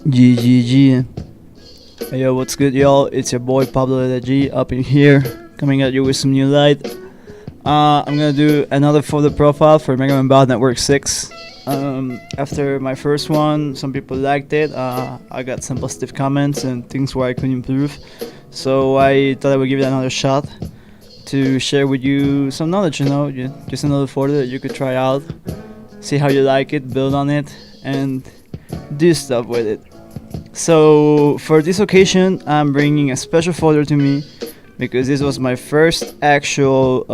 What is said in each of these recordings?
GGG. Hey, yo, what's good, y'all? It's your boy Pablo G up in here, coming at you with some new light. I'm gonna do another photo profile for MMBN6. After my first one, some people liked it. I got some positive comments and things where I could improve. So I thought I would give it another shot to share with you some knowledge, just another photo that you could try out, see how you like it, build on it, and do stuff with it. So for this occasion, I'm bringing a special photo to me because this was my first actual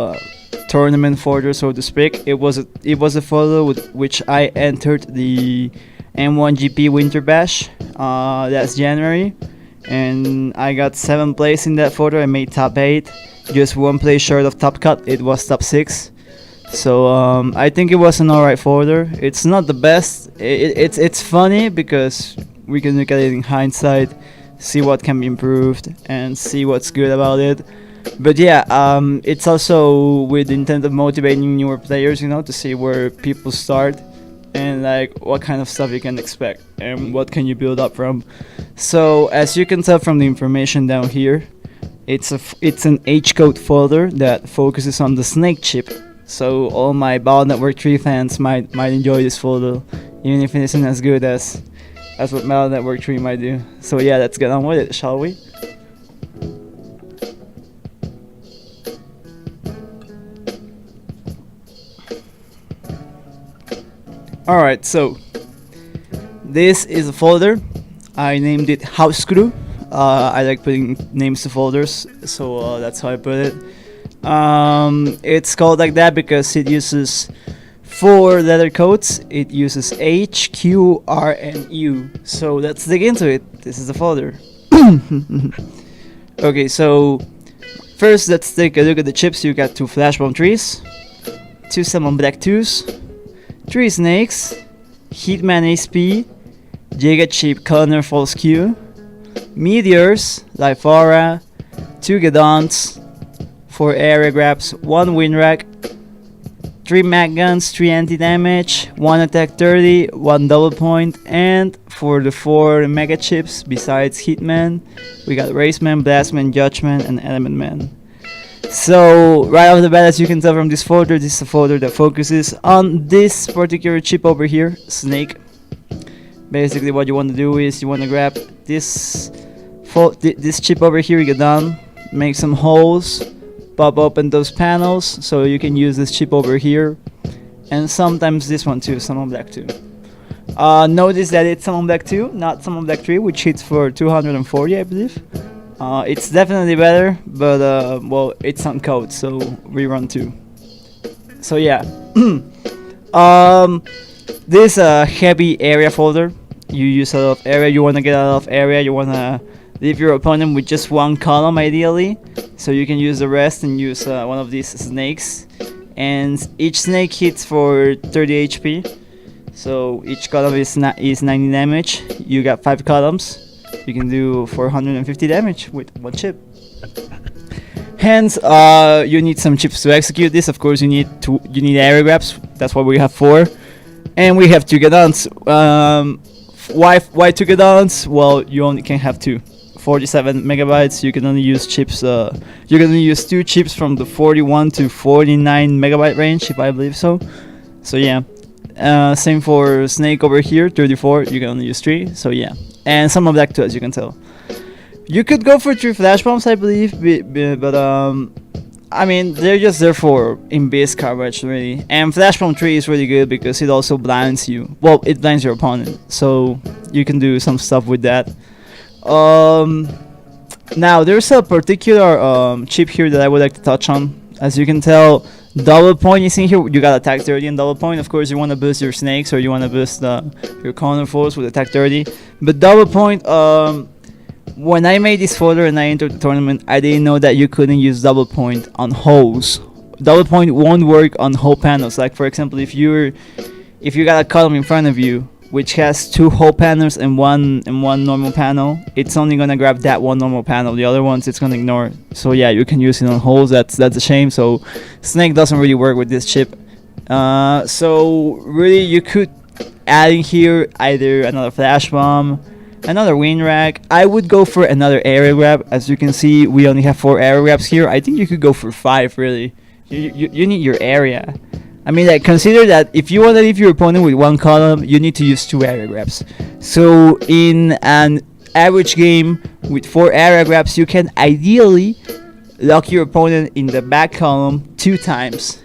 tournament photo, so to speak. It was a photo with which I entered the M1GP Winter Bash last January, and I got 7th place in that photo. I made top 8, just 1 place short of top cut. It was top 6. So I think it was an alright photo. It's not the best. It's funny because we can look at it in hindsight, see what can be improved, and see what's good about it. But yeah, it's also with the intent of motivating newer players, to see where people start and like what kind of stuff you can expect and what can you build up from. So as you can tell from the information down here, it's an H-code folder that focuses on the snake chip. So all my Battle Network 3 fans might enjoy this folder, even if it isn't as good as what Battle Network 3 might do. So yeah, let's get on with it, shall we? Alright, so this is a folder. I named it House Crew. I like putting names to folders, so that's how I put it. It's called like that because it uses 4 letter codes. It uses H, Q, R, and U. So let's dig into it. This is the folder. Okay, so first let's take a look at the chips. You got 2 Flashbomb 3s, 2 Salmon Black 2s, 3 Snakes, Hitman SP, Giga Chip Color False Q, Meteors, Life Aura, 2 Gadons, 4 area grabs, 1 win rack, 3 mag guns, 3 anti-damage, 1 attack 30, 1 double point, and for the 4 mega chips besides Hitman, we got Raceman, Blastman, Judgment, and Element Man. So right off the bat, as you can tell from this folder, this is a folder that focuses on this particular chip over here, Snake. Basically what you want to do is you want to grab this chip over here, you get down, make some holes, pop open those panels so you can use this chip over here, and sometimes this one too, Salmon Black 2. Notice that it's Salmon Black 2, not Salmon Black 3, which hits for 240, I believe. It's definitely better, but well, it's on code, so rerun 2. So yeah, this heavy area folder. You use a lot of area. You want to get a lot of area. You want to leave your opponent with just 1 column ideally, so you can use the rest and use one of these snakes. And each snake hits for 30 HP, so each column is 90 damage. You got 5 columns. You can do 450 damage with 1 chip. Hence, you need some chips to execute this. Of course, you need area grabs. That's why we have 4, and we have 2 Gadons. Why 2 Gadons? Well, you only can have 2. 47 megabytes. You can only use chips. You can only use 2 chips from the 41 to 49 megabyte range, if I believe so. So yeah. Same for Snake over here, 34. You can only use 3. So yeah. And some of Black 2, as you can tell. You could go for 3 flash bombs, I believe, but I mean, they're just there for in base coverage, really. And flash bomb 3 is really good because it also blinds you. Well, it blinds your opponent, so you can do some stuff with that. Now there's a particular chip here that I would like to touch on. As you can tell, double point is in here. You got attack 30 and double point. Of course, you want to boost your snakes or you want to boost your corner force with attack 30. But double point, when I made this folder and I entered the tournament, I didn't know that you couldn't use double point on holes. Double point won't work on hole panels. Like for example, if you got a column in front of you which has 2 hole panels and one normal panel, it's only gonna grab that one normal panel. The other ones it's gonna ignore. So yeah, you can use it on holes. That's a shame. So Snake doesn't really work with this chip. So really, you could add in here either another flash bomb, Another win rack. I would go for another area grab. As you can see, we only have 4 area grabs here. I think you could go for 5, really. You need your area. I mean, like, consider that if you want to leave your opponent with 1 column, you need to use 2 area grabs. So in an average game with 4 area grabs, you can ideally lock your opponent in the back column 2 times.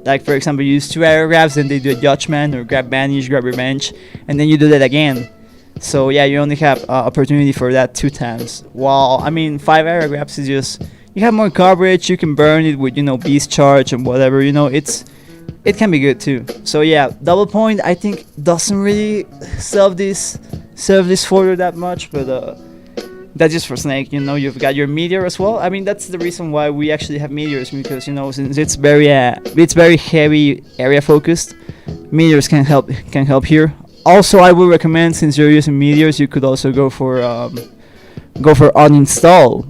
Like, for example, you use 2 area grabs, then they do a judgment or grab banish, grab revenge, and then you do that again. So yeah, you only have opportunity for that 2 times. While, I mean, 5 area grabs is just, you have more coverage, you can burn it with, beast charge and whatever, it can be good too. So yeah, double point I think doesn't really serve this folder that much, but that's just for Snake. You've got your meteor as well. I mean, that's the reason why we actually have meteors, because since it's very heavy area focused, meteors can help here. Also, I would recommend, since you're using meteors, you could also go for uninstall.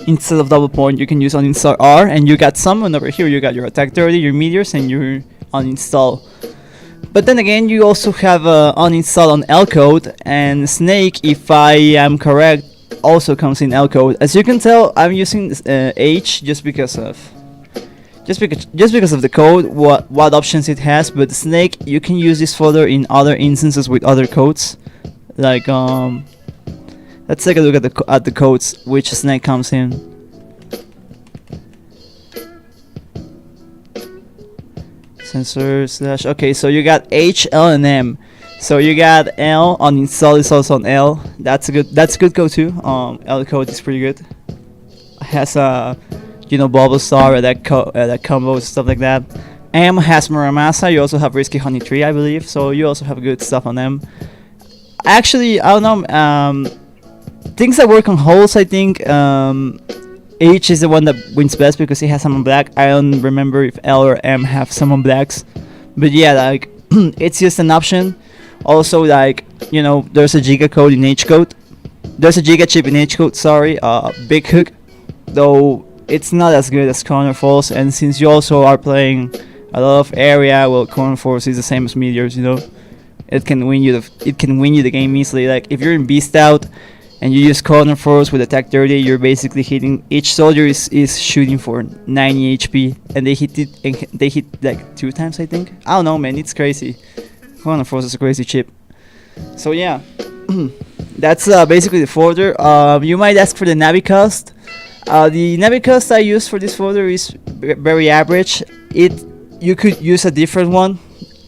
Instead of double point, you can use uninstall R, and you got summon over here. You got your attack 30, your meteors, and your uninstall. But then again, you also have uninstall on L code, and Snake, if I am correct, also comes in L code. As you can tell, I'm using H just because of the code, what options it has. But Snake, you can use this folder in other instances with other codes. Like let's take a look at the codes which Snake comes in. Sensor slash. Okay, so you got H, L, and M. So you got L on install is also on L. That's a good code too. L code is pretty good. It has Bubble Star, that combo, stuff like that. M has Muramasa. You also have Risky Honey Tree, I believe. So you also have good stuff on them. Actually, I don't know. Things that work on holes, I think H is the one that wins best because he has summon black. I don't remember if L or M have summon blacks, but yeah, like it's just an option. Also, like, there's a Giga code in H code. There's a Giga chip in H code. Sorry, Big Hook, though it's not as good as Corner Falls. And since you also are playing a lot of area, well, Corner Falls is the same as meteors. It can win you the game easily. Like if you're in Beast Out and you use Corner Force with attack 30, you're basically hitting, each soldier is shooting for 90 HP, and they hit like 2 times, I think. I don't know, man, it's crazy. Corner Force is a crazy chip. So yeah, that's basically the folder. You might ask for the Navi cost. The Navi cost I use for this folder is very average. You could use a different one.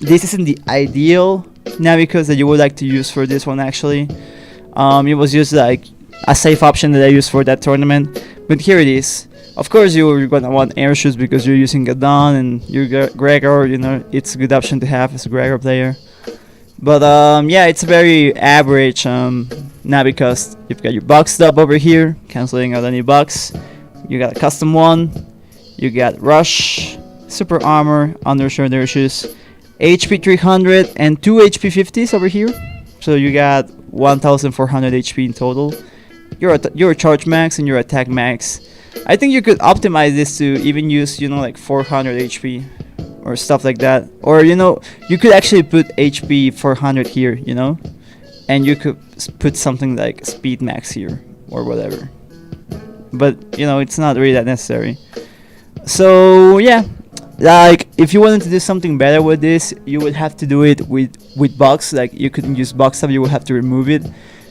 This isn't the ideal Navi cost that you would like to use for this one, actually. It was just like a safe option that I used for that tournament, but here it is. Of course, you're gonna want air shoes because you're using Gadon and you're Gregor. It's a good option to have as a Gregor player. But yeah, it's a very average Navi cost. You've got your box stop over here, canceling out any box. You got a custom one. You got Rush, Super Armor, Undershirt air shoes, HP 300 and 2 HP 50s over here. So you got 1400 HP in total. Your charge max and your attack max. I think you could optimize this to even use, like 400 HP or stuff like that. Or, you could actually put HP 400 here, and you could put something like speed max here or whatever. But, it's not really that necessary. So, yeah. Like, if you wanted to do something better with this, you would have to do it with box. Like, you couldn't use box up, you would have to remove it,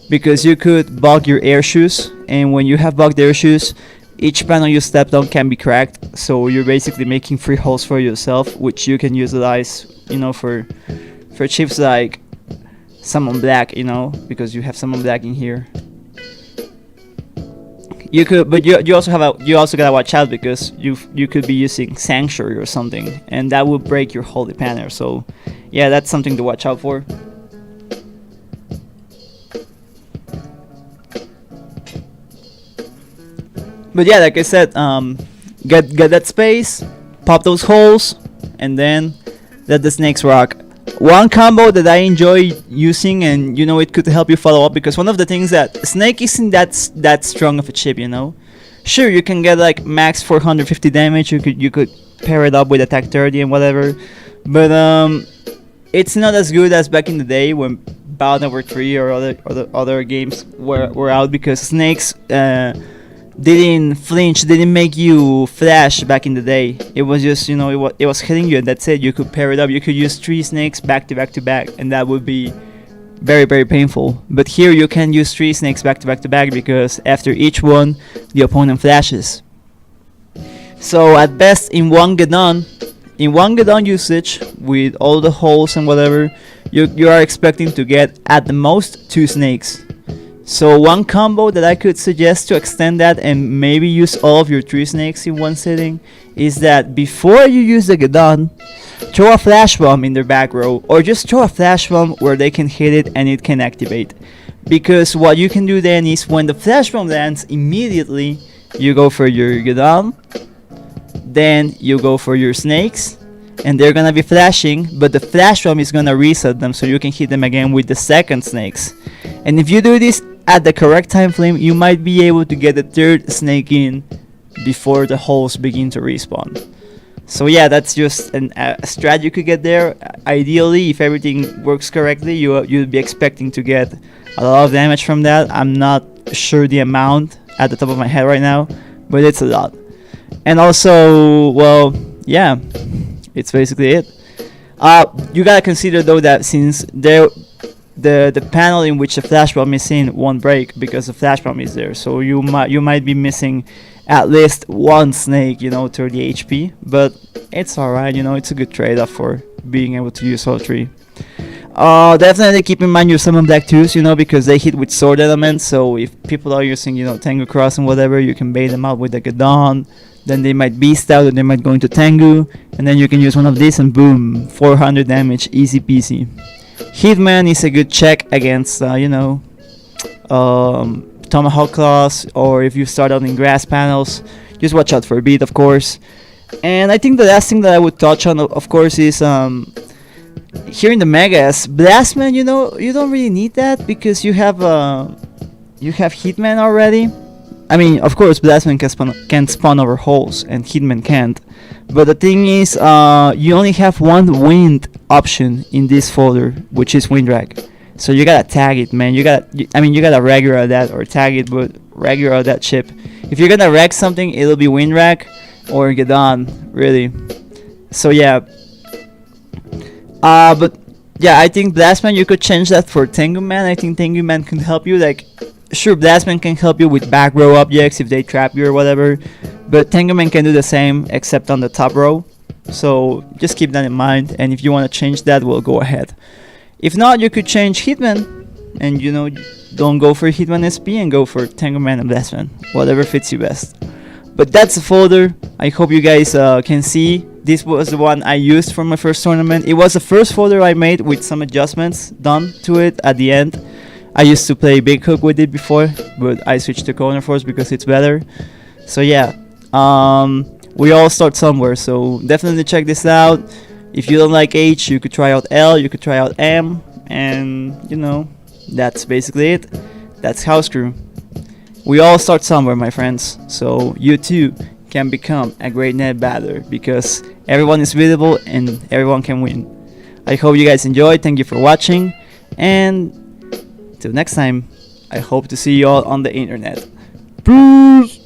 because you could bug your air shoes, and when you have bugged air shoes, each panel you stepped on can be cracked. So you're basically making free holes for yourself, which you can utilize, for chips like Summon Black, because you have Summon Black in here. You could, but you also gotta watch out, because you could be using Sanctuary or something, and that would break your Holy Banner. So yeah, that's something to watch out for. But yeah, like I said, get that space, pop those holes, and then let the snakes rock. One combo that I enjoy using, and it could help you follow up, because one of the things that Snake isn't that strong of a chip, Sure, you can get like max 450 damage. You could pair it up with attack 30 and whatever, but it's not as good as back in the day when Battle Network 3 or other games were out, because snakes didn't flinch, didn't make you flash back in the day. It was just, it was hitting you and that's it. You could pair it up. You could use 3 snakes back to back to back, and that would be very, very painful. But here you can use 3 snakes back to back to back, because after each one the opponent flashes. So at best, in one Gedon usage with all the holes and whatever, you are expecting to get at the most 2 snakes. So one combo that I could suggest to extend that and maybe use all of your 3 snakes in one sitting is that before you use the Gedon, throw a flash bomb in their back row, or just throw a flash bomb where they can hit it and it can activate. Because what you can do then is, when the flash bomb lands, immediately you go for your Gedon, then you go for your snakes, and they're gonna be flashing, but the flash bomb is gonna reset them so you can hit them again with the second snakes. And if you do this at the correct time frame, you might be able to get the 3rd snake in before the holes begin to respawn. So yeah, that's just a strat you could get there. Ideally, if everything works correctly, you'd be expecting to get a lot of damage from that. I'm not sure the amount at the top of my head right now, but it's a lot. And also, well, yeah, it's basically it. You gotta consider though that since the panel in which the flash bomb is in won't break, because the flash bomb is there, so you might be missing at least 1 snake, 30 HP, but it's alright, it's a good trade-off for being able to use all 3. Definitely keep in mind your summon black 2s, because they hit with sword elements, so if people are using, Tengu Cross and whatever, you can bait them out with the Gedon, then they might beast out and they might go into Tengu, and then you can use one of these and boom, 400 damage, easy peasy. Hitman is a good check against, Tomahawk Claws, or if you start out in grass panels, just watch out for a beat, of course. And I think the last thing that I would touch on, of course, is here in the Megas, Blastman, you don't really need that, because you have Hitman already. I mean, of course, Blastman can spawn over holes, and Hitman can't. But the thing is, you only have 1 wind option in this folder, which is Wind Drag. So you gotta tag it, man. You gotta regular that or tag it, but regular that chip. If you're gonna wreck something, it'll be Wind Drag or Gedon, really. So yeah. But yeah, I think Blastman, you could change that for Tengu Man. I think Tengu Man can help you. Like, sure, Blastman can help you with back row objects if they trap you or whatever, but Tengu Man can do the same except on the top row. So just keep that in mind, and if you want to change that, we'll go ahead. If not, you could change Hitman, and don't go for Hitman SP and go for Tengu Man and Blastman, whatever fits you best. But that's the folder. I hope you guys can see. This was the one I used for my first tournament. It was the first folder I made with some adjustments done to it at the end. I used to play Big Hook with it before, but I switched to Corner Force because it's better. So yeah, we all start somewhere, so definitely check this out. If you don't like H, you could try out L, you could try out M, and that's basically it. That's House Crew. We all start somewhere, my friends, so you too can become a great net battler, because everyone is visible and everyone can win. I hope you guys enjoyed. Thank you for watching, and till next time, I hope to see you all on the internet. Peace!